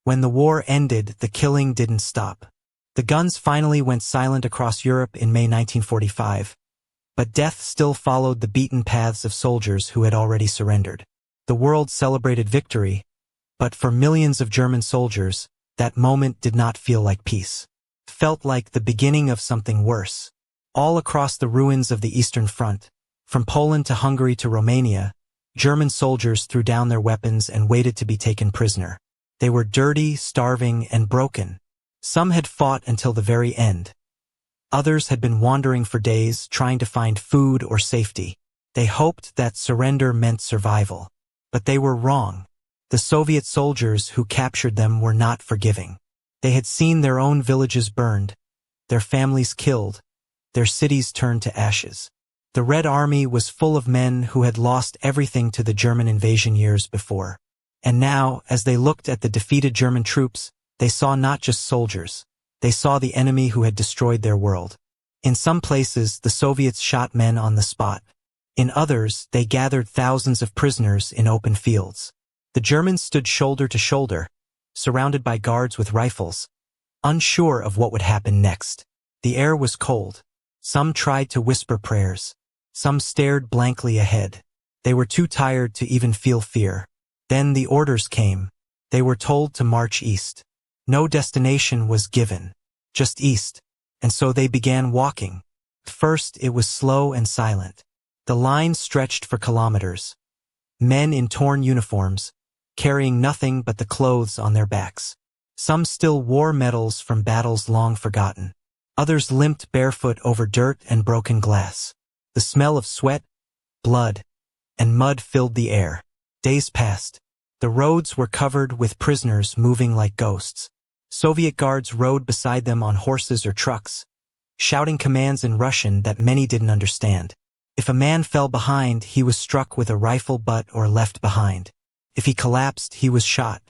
When the war ended, the killing didn't stop. The guns finally went silent across Europe in May 1945, but death still followed the beaten paths of soldiers who had already surrendered. The world celebrated victory, but for millions of German soldiers, that moment did not feel like peace. It felt like the beginning of something worse. All across the ruins of the Eastern Front, from Poland to Hungary to Romania, German soldiers threw down their weapons and waited to be taken prisoner. They were dirty, starving, and broken. Some had fought until the very end. Others had been wandering for days, trying to find food or safety. They hoped that surrender meant survival. But they were wrong. The Soviet soldiers who captured them were not forgiving. They had seen their own villages burned, their families killed, their cities turned to ashes. The Red Army was full of men who had lost everything to the German invasion years before. And now, as they looked at the defeated German troops, they saw not just soldiers. They saw the enemy who had destroyed their world. In some places, the Soviets shot men on the spot. In others, they gathered thousands of prisoners in open fields. The Germans stood shoulder to shoulder, surrounded by guards with rifles, unsure of what would happen next. The air was cold. Some tried to whisper prayers. Some stared blankly ahead. They were too tired to even feel fear. Then the orders came. They were told to march east. No destination was given, just east, and so they began walking. First, it was slow and silent. The line stretched for kilometers. Men in torn uniforms, carrying nothing but the clothes on their backs. Some still wore medals from battles long forgotten. Others limped barefoot over dirt and broken glass. The smell of sweat, blood, and mud filled the air. Days passed. The roads were covered with prisoners moving like ghosts. Soviet guards rode beside them on horses or trucks, shouting commands in Russian that many didn't understand. If a man fell behind, he was struck with a rifle butt or left behind. If he collapsed, he was shot.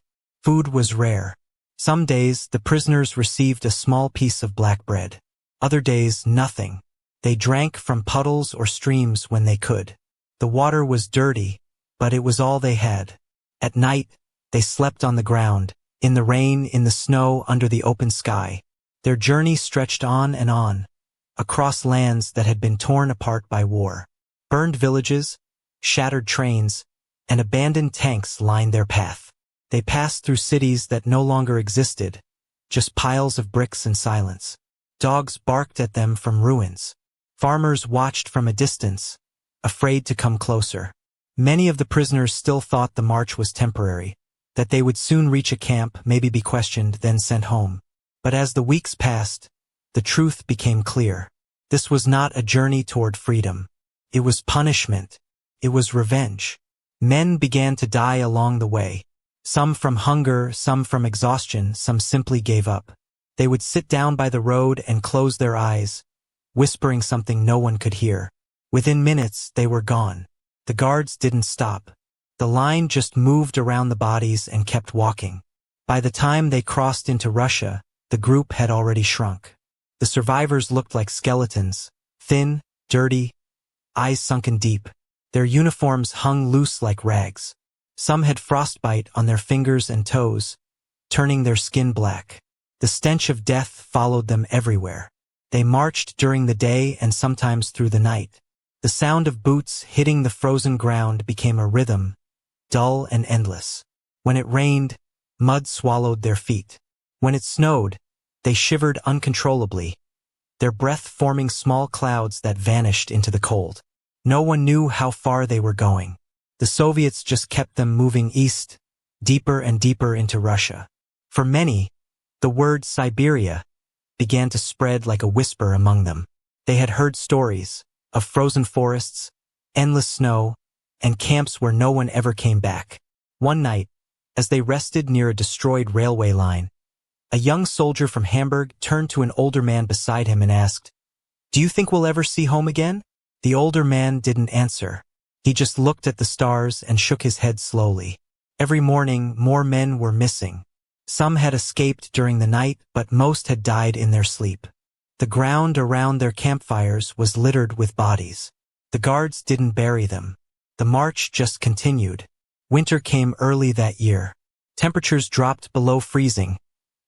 Food was rare. Some days, the prisoners received a small piece of black bread. Other days, nothing. They drank from puddles or streams when they could. The water was dirty, but it was all they had. At night, they slept on the ground, in the rain, in the snow, under the open sky. Their journey stretched on, across lands that had been torn apart by war. Burned villages, shattered trains, and abandoned tanks lined their path. They passed through cities that no longer existed, just piles of bricks and silence. Dogs barked at them from ruins. Farmers watched from a distance, afraid to come closer. Many of the prisoners still thought the march was temporary, that they would soon reach a camp, maybe be questioned, then sent home. But as the weeks passed, the truth became clear. This was not a journey toward freedom. It was punishment. It was revenge. Men began to die along the way. Some from hunger, some from exhaustion, some simply gave up. They would sit down by the road and close their eyes, whispering something no one could hear. Within minutes, they were gone. The guards didn't stop. The line just moved around the bodies and kept walking. By the time they crossed into Russia, the group had already shrunk. The survivors looked like skeletons, thin, dirty, eyes sunken deep. Their uniforms hung loose like rags. Some had frostbite on their fingers and toes, turning their skin black. The stench of death followed them everywhere. They marched during the day and sometimes through the night. The sound of boots hitting the frozen ground became a rhythm, dull and endless. When it rained, mud swallowed their feet. When it snowed, they shivered uncontrollably, their breath forming small clouds that vanished into the cold. No one knew how far they were going. The Soviets just kept them moving east, deeper and deeper into Russia. For many, the word Siberia began to spread like a whisper among them. They had heard stories of frozen forests, endless snow, and camps where no one ever came back. One night, as they rested near a destroyed railway line, a young soldier from Hamburg turned to an older man beside him and asked, "Do you think we'll ever see home again?" The older man didn't answer. He just looked at the stars and shook his head slowly. Every morning, more men were missing. Some had escaped during the night, but most had died in their sleep. The ground around their campfires was littered with bodies. The guards didn't bury them. The march just continued. Winter came early that year. Temperatures dropped below freezing,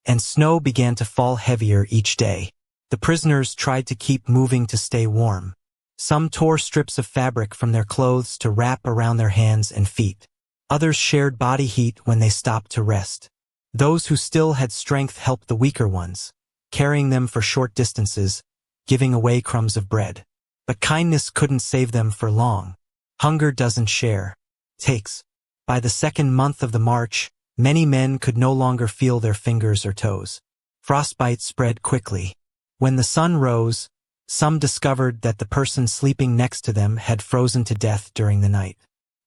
and snow began to fall heavier each day. The prisoners tried to keep moving to stay warm. Some tore strips of fabric from their clothes to wrap around their hands and feet. Others shared body heat when they stopped to rest. Those who still had strength helped the weaker ones, carrying them for short distances, giving away crumbs of bread. But kindness couldn't save them for long. Hunger doesn't share, takes. By the second month of the march, many men could no longer feel their fingers or toes. Frostbite spread quickly. When the sun rose, some discovered that the person sleeping next to them had frozen to death during the night.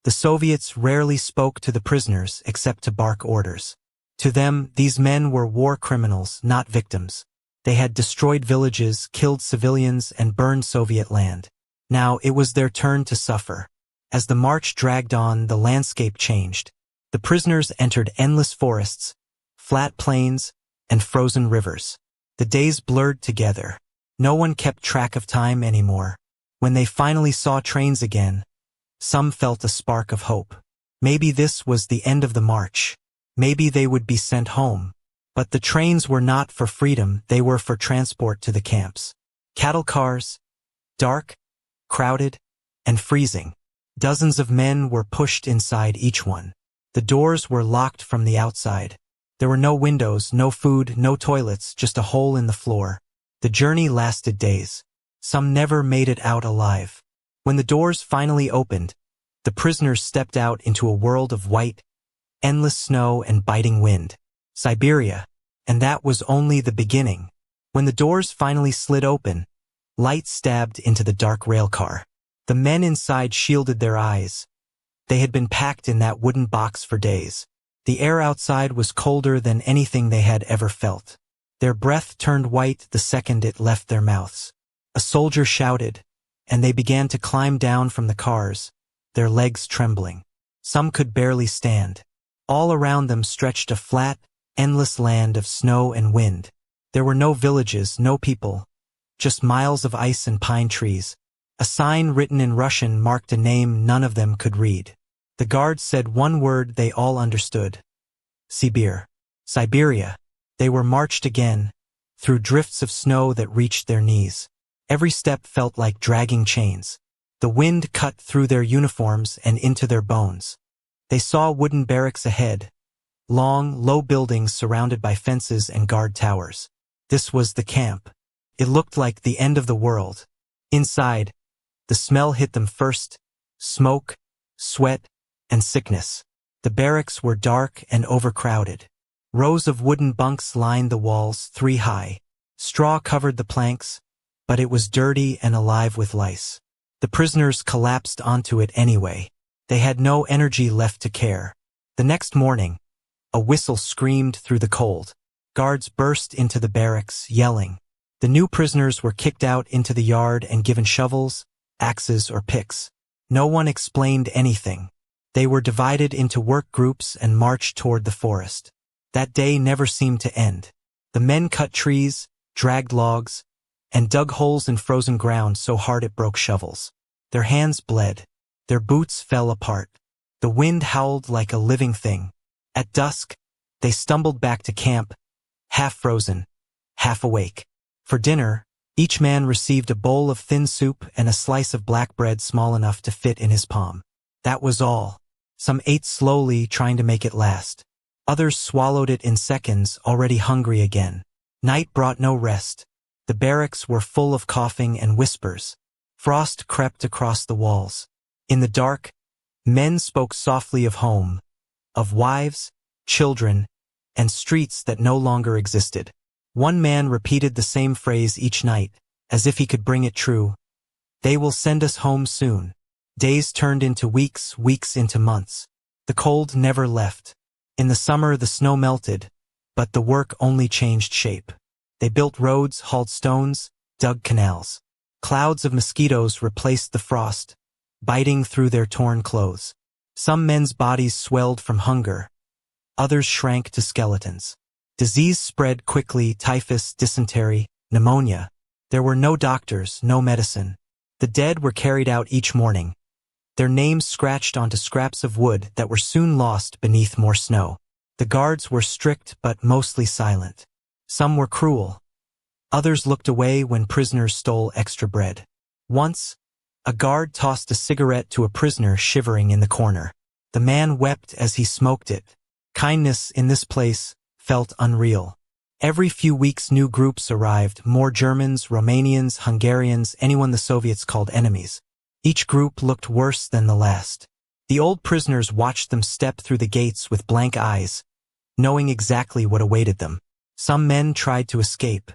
The Soviets rarely spoke to the prisoners except to bark orders. To them, these men were war criminals, not victims. They had destroyed villages, killed civilians, and burned Soviet land. Now it was their turn to suffer. As the march dragged on, the landscape changed. The prisoners entered endless forests, flat plains, and frozen rivers. The days blurred together. No one kept track of time anymore. When they finally saw trains again, some felt a spark of hope. Maybe this was the end of the march. Maybe they would be sent home. But the trains were not for freedom, they were for transport to the camps. Cattle cars, dark, crowded, and freezing. Dozens of men were pushed inside each one. The doors were locked from the outside. There were no windows, no food, no toilets, just a hole in the floor. The journey lasted days. Some never made it out alive. When the doors finally opened, the prisoners stepped out into a world of white, endless snow and biting wind. Siberia. And that was only the beginning. When the doors finally slid open, light stabbed into the dark railcar. The men inside shielded their eyes. They had been packed in that wooden box for days. The air outside was colder than anything they had ever felt. Their breath turned white the second it left their mouths. A soldier shouted, and they began to climb down from the cars, their legs trembling. Some could barely stand. All around them stretched a flat, endless land of snow and wind. There were no villages, no people, just miles of ice and pine trees. A sign written in Russian marked a name none of them could read. The guards said one word they all understood. Siberia. They were marched again, through drifts of snow that reached their knees. Every step felt like dragging chains. The wind cut through their uniforms and into their bones. They saw wooden barracks ahead, long, low buildings surrounded by fences and guard towers. This was the camp. It looked like the end of the world. Inside, the smell hit them first: smoke, sweat, and sickness. The barracks were dark and overcrowded. Rows of wooden bunks lined the walls, 3 high. Straw covered the planks, but it was dirty and alive with lice. The prisoners collapsed onto it anyway. They had no energy left to care. The next morning, a whistle screamed through the cold. Guards burst into the barracks, yelling. The new prisoners were kicked out into the yard and given shovels, axes, or picks. No one explained anything. They were divided into work groups and marched toward the forest. That day never seemed to end. The men cut trees, dragged logs, and dug holes in frozen ground so hard it broke shovels. Their hands bled. Their boots fell apart. The wind howled like a living thing. At dusk, they stumbled back to camp, half frozen, half awake. For dinner, each man received a bowl of thin soup and a slice of black bread small enough to fit in his palm. That was all. Some ate slowly, trying to make it last. Others swallowed it in seconds, already hungry again. Night brought no rest. The barracks were full of coughing and whispers. Frost crept across the walls. In the dark, men spoke softly of home, of wives, children, and streets that no longer existed. One man repeated the same phrase each night, as if he could bring it true. "They will send us home soon." Days turned into weeks, weeks into months. The cold never left. In the summer the snow melted, but the work only changed shape. They built roads, hauled stones, dug canals. Clouds of mosquitoes replaced the frost, biting through their torn clothes. Some men's bodies swelled from hunger. Others shrank to skeletons. Disease spread quickly: typhus, dysentery, pneumonia. There were no doctors, no medicine. The dead were carried out each morning, their names scratched onto scraps of wood that were soon lost beneath more snow. The guards were strict but mostly silent. Some were cruel. Others looked away when prisoners stole extra bread. Once, a guard tossed a cigarette to a prisoner shivering in the corner. The man wept as he smoked it. Kindness in this place felt unreal. Every few weeks new groups arrived, more Germans, Romanians, Hungarians, anyone the Soviets called enemies. Each group looked worse than the last. The old prisoners watched them step through the gates with blank eyes, knowing exactly what awaited them. Some men tried to escape.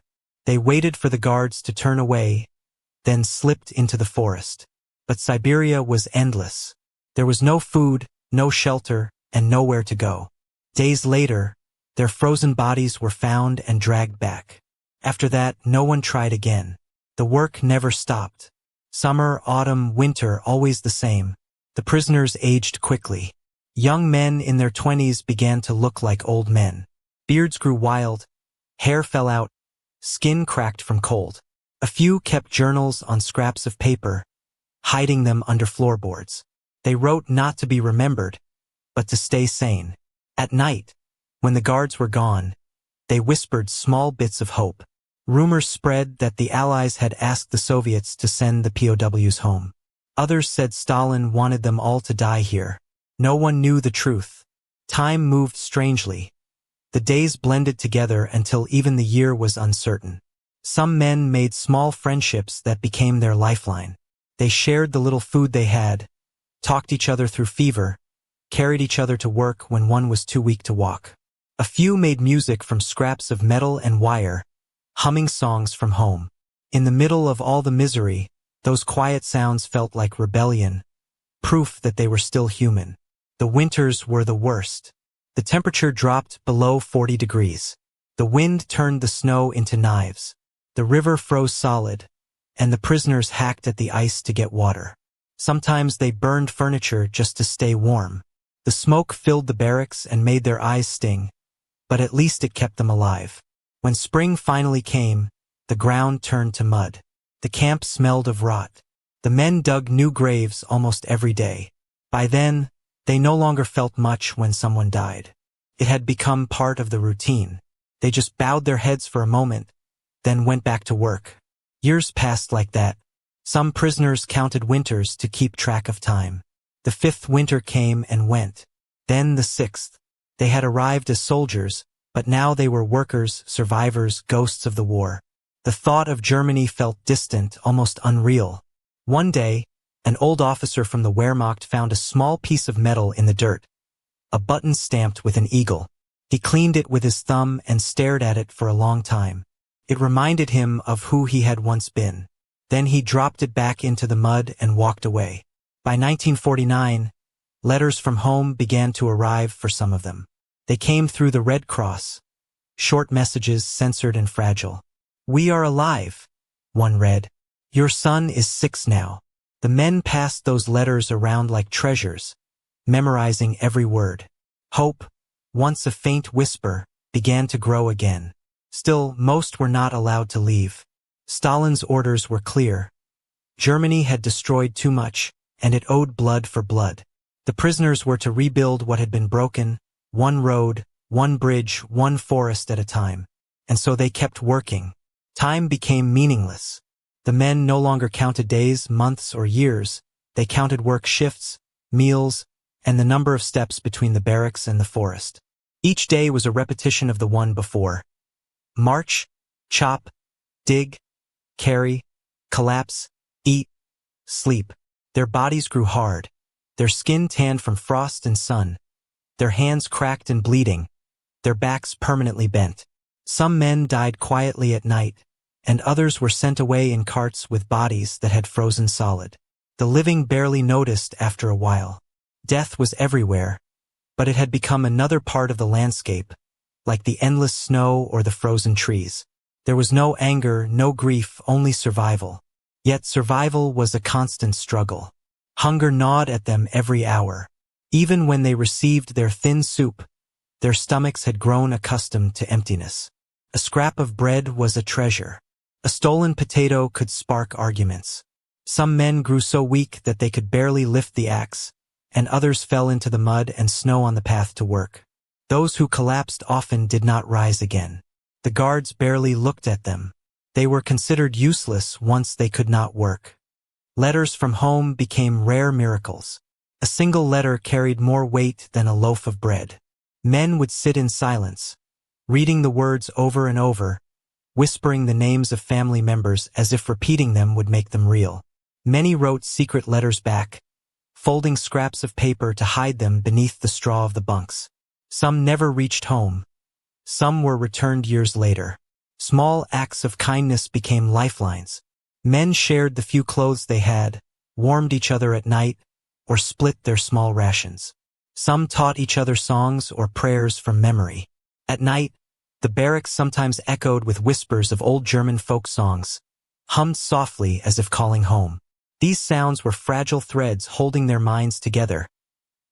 They waited for the guards to turn away, then slipped into the forest. But Siberia was endless. There was no food, no shelter, and nowhere to go. Days later, their frozen bodies were found and dragged back. After that, no one tried again. The work never stopped. Summer, autumn, winter, always the same. The prisoners aged quickly. Young men in their 20s began to look like old men. Beards grew wild, hair fell out, skin cracked from cold. A few kept journals on scraps of paper, hiding them under floorboards. They wrote not to be remembered, but to stay sane. At night, when the guards were gone, they whispered small bits of hope. Rumors spread that the Allies had asked the Soviets to send the POWs home. Others said Stalin wanted them all to die here. No one knew the truth. Time moved strangely. The days blended together until even the year was uncertain. Some men made small friendships that became their lifeline. They shared the little food they had, talked each other through fever, carried each other to work when one was too weak to walk. A few made music from scraps of metal and wire, humming songs from home. In the middle of all the misery, those quiet sounds felt like rebellion, proof that they were still human. The winters were the worst. The temperature dropped below 40 degrees. The wind turned the snow into knives. The river froze solid, and the prisoners hacked at the ice to get water. Sometimes they burned furniture just to stay warm. The smoke filled the barracks and made their eyes sting, but at least it kept them alive. When spring finally came, the ground turned to mud. The camp smelled of rot. The men dug new graves almost every day. By then, they no longer felt much when someone died. It had become part of the routine. They just bowed their heads for a moment, then went back to work. Years passed like that. Some prisoners counted winters to keep track of time. The 5th winter came and went. Then the 6th. They had arrived as soldiers, but now they were workers, survivors, ghosts of the war. The thought of Germany felt distant, almost unreal. One day, an old officer from the Wehrmacht found a small piece of metal in the dirt, a button stamped with an eagle. He cleaned it with his thumb and stared at it for a long time. It reminded him of who he had once been. Then he dropped it back into the mud and walked away. By 1949, letters from home began to arrive for some of them. They came through the Red Cross, short messages censored and fragile. "We are alive," one read. "Your son is 6 now." The men passed those letters around like treasures, memorizing every word. Hope, once a faint whisper, began to grow again. Still, most were not allowed to leave. Stalin's orders were clear. Germany had destroyed too much, and it owed blood for blood. The prisoners were to rebuild what had been broken, one road, one bridge, one forest at a time. And so they kept working. Time became meaningless. The men no longer counted days, months, or years. They counted work shifts, meals, and the number of steps between the barracks and the forest. Each day was a repetition of the one before. March, chop, dig, carry, collapse, eat, sleep. Their bodies grew hard, their skin tanned from frost and sun, their hands cracked and bleeding, their backs permanently bent. Some men died quietly at night, and others were sent away in carts with bodies that had frozen solid. The living barely noticed after a while. Death was everywhere, but it had become another part of the landscape, like the endless snow or the frozen trees. There was no anger, no grief, only survival. Yet survival was a constant struggle. Hunger gnawed at them every hour. Even when they received their thin soup, their stomachs had grown accustomed to emptiness. A scrap of bread was a treasure. A stolen potato could spark arguments. Some men grew so weak that they could barely lift the axe, and others fell into the mud and snow on the path to work. Those who collapsed often did not rise again. The guards barely looked at them. They were considered useless once they could not work. Letters from home became rare miracles. A single letter carried more weight than a loaf of bread. Men would sit in silence, reading the words over and over, whispering the names of family members as if repeating them would make them real. Many wrote secret letters back, folding scraps of paper to hide them beneath the straw of the bunks. Some never reached home. Some were returned years later. Small acts of kindness became lifelines. Men shared the few clothes they had, warmed each other at night, or split their small rations. Some taught each other songs or prayers from memory. At night, the barracks sometimes echoed with whispers of old German folk songs, hummed softly as if calling home. These sounds were fragile threads holding their minds together,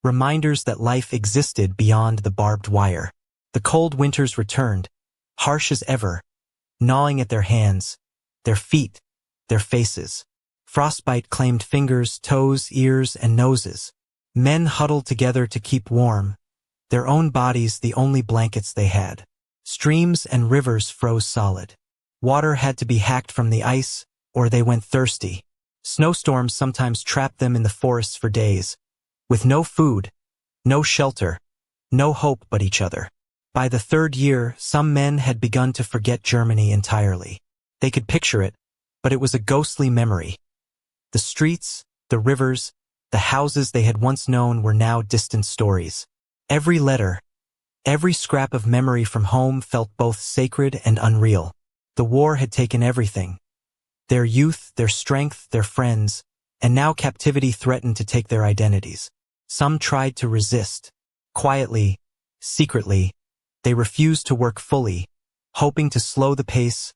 reminders that life existed beyond the barbed wire. The cold winters returned, harsh as ever, gnawing at their hands, their feet, their faces. Frostbite claimed fingers, toes, ears, and noses. Men huddled together to keep warm, their own bodies the only blankets they had. Streams and rivers froze solid. Water had to be hacked from the ice, or they went thirsty. Snowstorms sometimes trapped them in the forests for days, with no food, no shelter, no hope but each other. By the third year, some men had begun to forget Germany entirely. They could picture it, but it was a ghostly memory. The streets, the rivers, the houses they had once known were now distant stories. Every letter, every scrap of memory from home felt both sacred and unreal. The war had taken everything. Their youth, their strength, their friends, and now captivity threatened to take their identities. Some tried to resist. Quietly, secretly, they refused to work fully, hoping to slow the pace,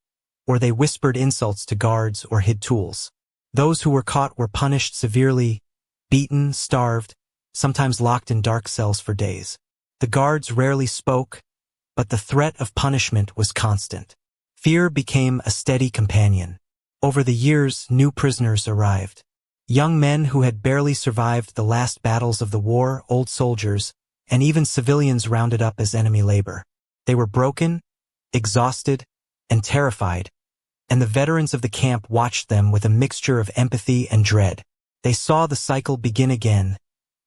or they whispered insults to guards or hid tools. Those who were caught were punished severely, beaten, starved, sometimes locked in dark cells for days. The guards rarely spoke, but the threat of punishment was constant. Fear became a steady companion. Over the years, new prisoners arrived. Young men who had barely survived the last battles of the war, old soldiers, and even civilians rounded up as enemy labor. They were broken, exhausted, and terrified, and the veterans of the camp watched them with a mixture of empathy and dread. They saw the cycle begin again,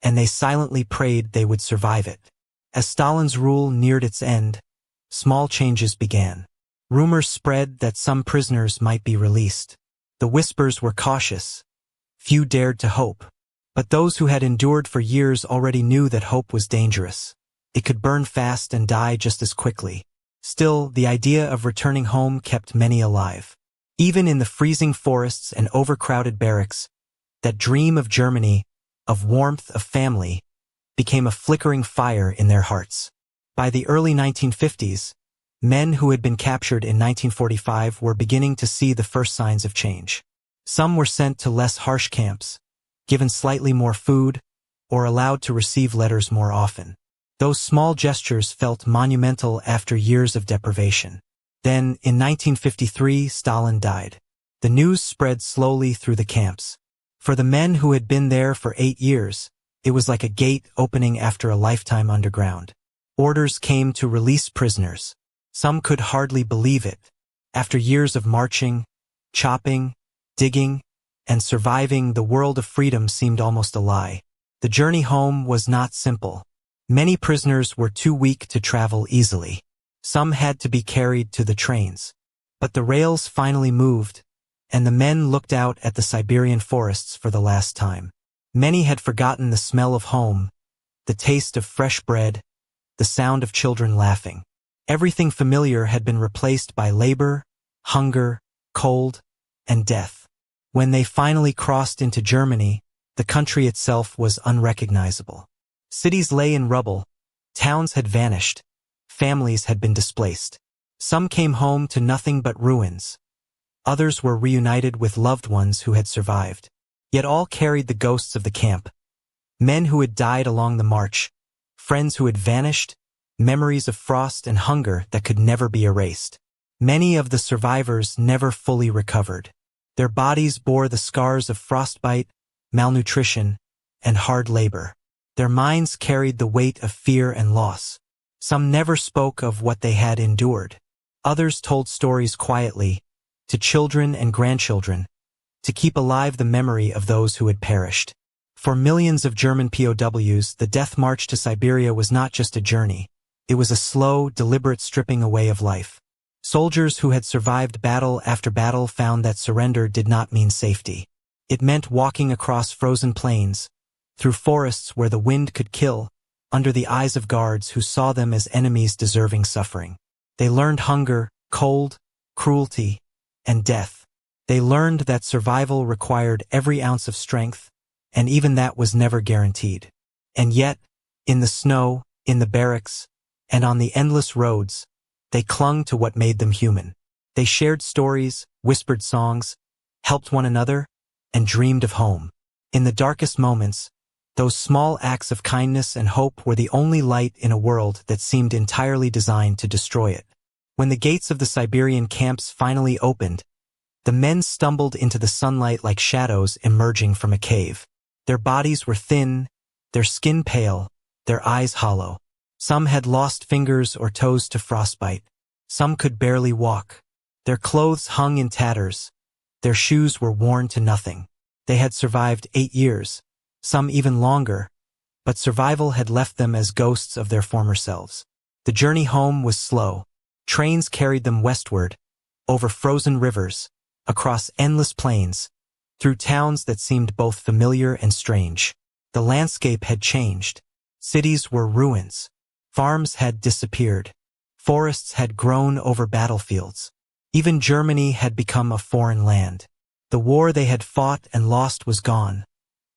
and they silently prayed they would survive it. As Stalin's rule neared its end, small changes began. Rumors spread that some prisoners might be released. The whispers were cautious. Few dared to hope. But those who had endured for years already knew that hope was dangerous. It could burn fast and die just as quickly. Still, the idea of returning home kept many alive. Even in the freezing forests and overcrowded barracks, that dream of Germany, of warmth, of family, became a flickering fire in their hearts. By the early 1950s, men who had been captured in 1945 were beginning to see the first signs of change. Some were sent to less harsh camps, given slightly more food, or allowed to receive letters more often. Those small gestures felt monumental after years of deprivation. Then, in 1953, Stalin died. The news spread slowly through the camps. For the men who had been there for 8 years, it was like a gate opening after a lifetime underground. Orders came to release prisoners. Some could hardly believe it. After years of marching, chopping, digging, and surviving, the world of freedom seemed almost a lie. The journey home was not simple. Many prisoners were too weak to travel easily. Some had to be carried to the trains. But the rails finally moved, and the men looked out at the Siberian forests for the last time. Many had forgotten the smell of home, the taste of fresh bread, the sound of children laughing. Everything familiar had been replaced by labor, hunger, cold, and death. When they finally crossed into Germany, the country itself was unrecognizable. Cities lay in rubble, towns had vanished, families had been displaced. Some came home to nothing but ruins. Others were reunited with loved ones who had survived. Yet all carried the ghosts of the camp. Men who had died along the march, friends who had vanished, memories of frost and hunger that could never be erased. Many of the survivors never fully recovered. Their bodies bore the scars of frostbite, malnutrition, and hard labor. Their minds carried the weight of fear and loss. Some never spoke of what they had endured. Others told stories quietly, to children and grandchildren, to keep alive the memory of those who had perished. For millions of German POWs, the death march to Siberia was not just a journey. It was a slow, deliberate stripping away of life. Soldiers who had survived battle after battle found that surrender did not mean safety. It meant walking across frozen plains, through forests where the wind could kill, under the eyes of guards who saw them as enemies deserving suffering. They learned hunger, cold, cruelty, and death. They learned that survival required every ounce of strength, and even that was never guaranteed. And yet, in the snow, in the barracks, and on the endless roads, they clung to what made them human. They shared stories, whispered songs, helped one another, and dreamed of home. In the darkest moments, those small acts of kindness and hope were the only light in a world that seemed entirely designed to destroy it. When the gates of the Siberian camps finally opened, the men stumbled into the sunlight like shadows emerging from a cave. Their bodies were thin, their skin pale, their eyes hollow. Some had lost fingers or toes to frostbite. Some could barely walk. Their clothes hung in tatters. Their shoes were worn to nothing. They had survived 8 years, some even longer, but survival had left them as ghosts of their former selves. The journey home was slow. Trains carried them westward, over frozen rivers, across endless plains, through towns that seemed both familiar and strange. The landscape had changed. Cities were ruins. Farms had disappeared. Forests had grown over battlefields. Even Germany had become a foreign land. The war they had fought and lost was gone,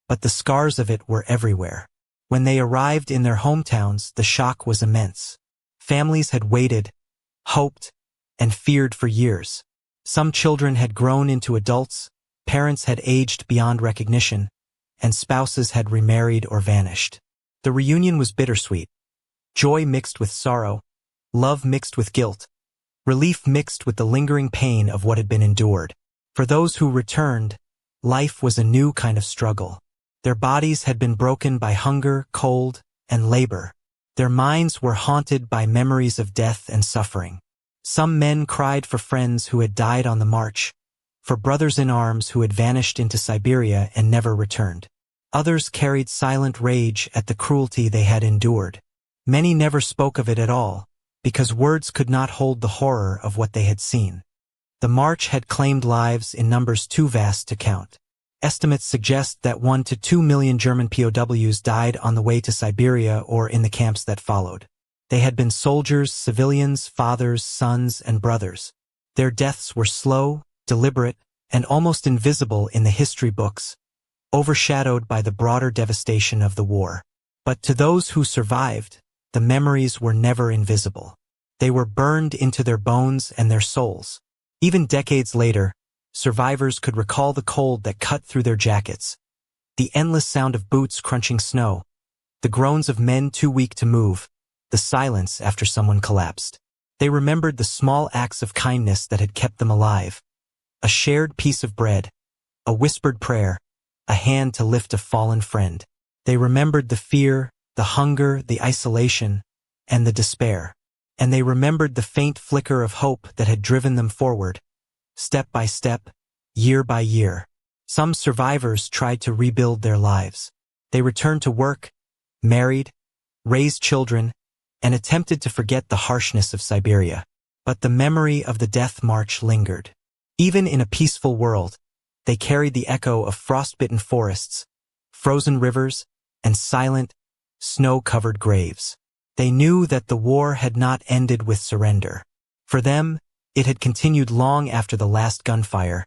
but the scars of it were everywhere. When they arrived in their hometowns, the shock was immense. Families had waited, hoped, and feared for years. Some children had grown into adults, parents had aged beyond recognition, and spouses had remarried or vanished. The reunion was bittersweet. Joy mixed with sorrow, love mixed with guilt, relief mixed with the lingering pain of what had been endured. For those who returned, life was a new kind of struggle. Their bodies had been broken by hunger, cold, and labor. Their minds were haunted by memories of death and suffering. Some men cried for friends who had died on the march, for brothers in arms who had vanished into Siberia and never returned. Others carried silent rage at the cruelty they had endured. Many never spoke of it at all, because words could not hold the horror of what they had seen. The march had claimed lives in numbers too vast to count. Estimates suggest that 1 to 2 million German POWs died on the way to Siberia or in the camps that followed. They had been soldiers, civilians, fathers, sons, and brothers. Their deaths were slow, deliberate, and almost invisible in the history books, overshadowed by the broader devastation of the war. But to those who survived, the memories were never invisible. They were burned into their bones and their souls. Even decades later, survivors could recall the cold that cut through their jackets, the endless sound of boots crunching snow, the groans of men too weak to move, the silence after someone collapsed. They remembered the small acts of kindness that had kept them alive. A shared piece of bread, a whispered prayer, a hand to lift a fallen friend. They remembered the fear, the hunger, the isolation, and the despair. And they remembered the faint flicker of hope that had driven them forward, step by step, year by year. Some survivors tried to rebuild their lives. They returned to work, married, raised children, and attempted to forget the harshness of Siberia. But the memory of the death march lingered. Even in a peaceful world, they carried the echo of frost-bitten forests, frozen rivers, and silent, snow-covered graves. They knew that the war had not ended with surrender. For them, it had continued long after the last gunfire,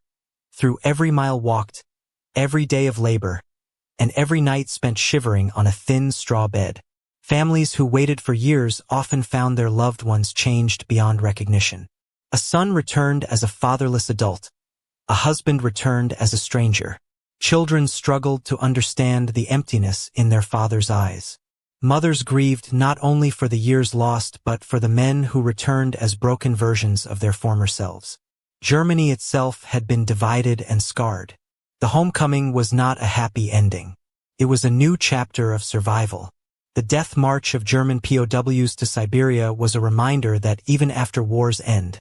through every mile walked, every day of labor, and every night spent shivering on a thin straw bed. Families who waited for years often found their loved ones changed beyond recognition. A son returned as a fatherless adult. A husband returned as a stranger. Children struggled to understand the emptiness in their father's eyes. Mothers grieved not only for the years lost but for the men who returned as broken versions of their former selves. Germany itself had been divided and scarred. The homecoming was not a happy ending. It was a new chapter of survival. The death march of German POWs to Siberia was a reminder that even after war's end,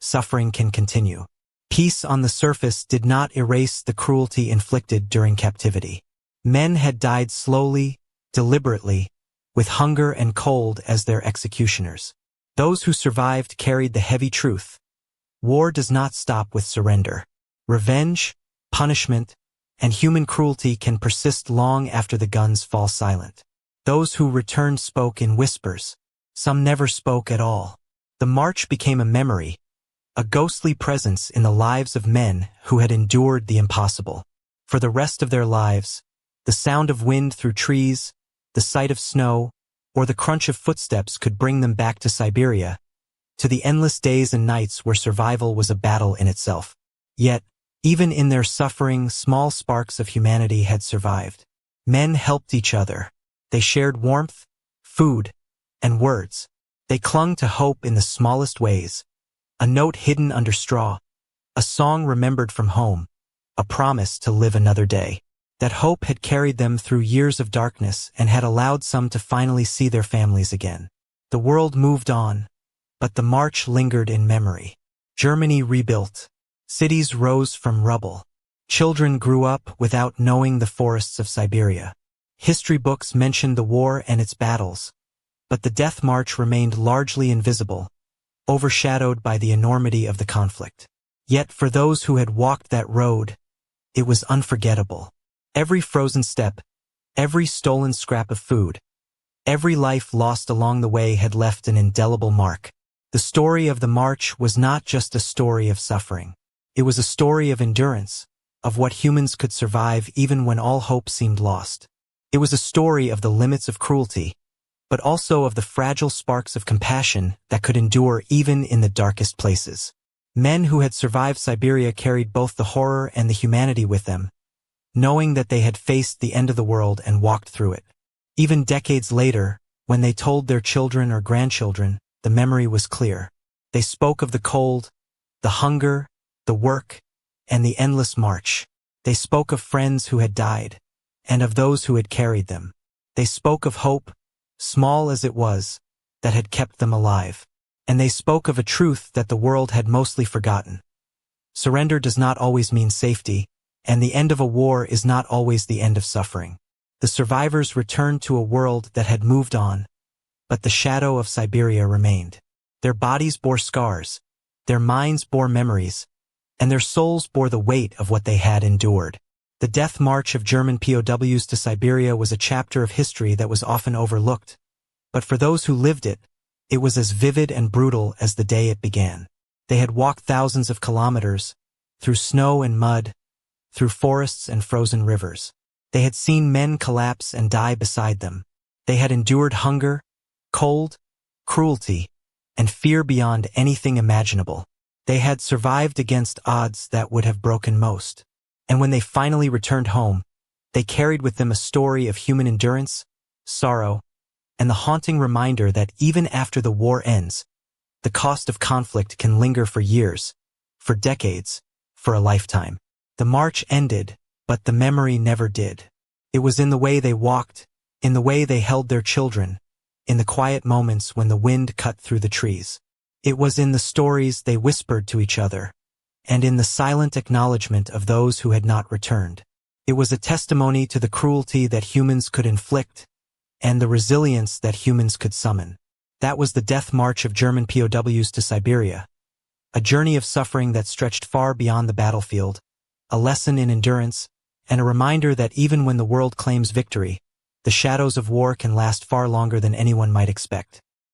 suffering can continue. Peace on the surface did not erase the cruelty inflicted during captivity. Men had died slowly, deliberately, with hunger and cold as their executioners. Those who survived carried the heavy truth. War does not stop with surrender. Revenge, punishment, and human cruelty can persist long after the guns fall silent. Those who returned spoke in whispers. Some never spoke at all. The march became a memory, a ghostly presence in the lives of men who had endured the impossible. For the rest of their lives, the sound of wind through trees, the sight of snow, or the crunch of footsteps could bring them back to Siberia, to the endless days and nights where survival was a battle in itself. Yet, even in their suffering, small sparks of humanity had survived. Men helped each other. They shared warmth, food, and words. They clung to hope in the smallest ways. A note hidden under straw, a song remembered from home, a promise to live another day. That hope had carried them through years of darkness and had allowed some to finally see their families again. The world moved on, but the march lingered in memory. Germany rebuilt. Cities rose from rubble. Children grew up without knowing the forests of Siberia. History books mentioned the war and its battles, but the death march remained largely invisible, overshadowed by the enormity of the conflict. Yet for those who had walked that road, it was unforgettable. Every frozen step, every stolen scrap of food, every life lost along the way had left an indelible mark. The story of the march was not just a story of suffering. It was a story of endurance, of what humans could survive even when all hope seemed lost. It was a story of the limits of cruelty, but also of the fragile sparks of compassion that could endure even in the darkest places. Men who had survived Siberia carried both the horror and the humanity with them, knowing that they had faced the end of the world and walked through it. Even decades later, when they told their children or grandchildren, the memory was clear. They spoke of the cold, the hunger, the work, and the endless march. They spoke of friends who had died, and of those who had carried them. They spoke of hope, small as it was, that had kept them alive. And they spoke of a truth that the world had mostly forgotten. Surrender does not always mean safety, and the end of a war is not always the end of suffering. The survivors returned to a world that had moved on, but the shadow of Siberia remained. Their bodies bore scars, their minds bore memories, and their souls bore the weight of what they had endured. The death march of German POWs to Siberia was a chapter of history that was often overlooked, but for those who lived it, it was as vivid and brutal as the day it began. They had walked thousands of kilometers, through snow and mud, through forests and frozen rivers. They had seen men collapse and die beside them. They had endured hunger, cold, cruelty, and fear beyond anything imaginable. They had survived against odds that would have broken most. And when they finally returned home, they carried with them a story of human endurance, sorrow, and the haunting reminder that even after the war ends, the cost of conflict can linger for years, for decades, for a lifetime. The march ended, but the memory never did. It was in the way they walked, in the way they held their children, in the quiet moments when the wind cut through the trees. It was in the stories they whispered to each other, and in the silent acknowledgement of those who had not returned. It was a testimony to the cruelty that humans could inflict, and the resilience that humans could summon. That was the death march of German POWs to Siberia, a journey of suffering that stretched far beyond the battlefield, a lesson in endurance, and a reminder that even when the world claims victory, the shadows of war can last far longer than anyone might expect.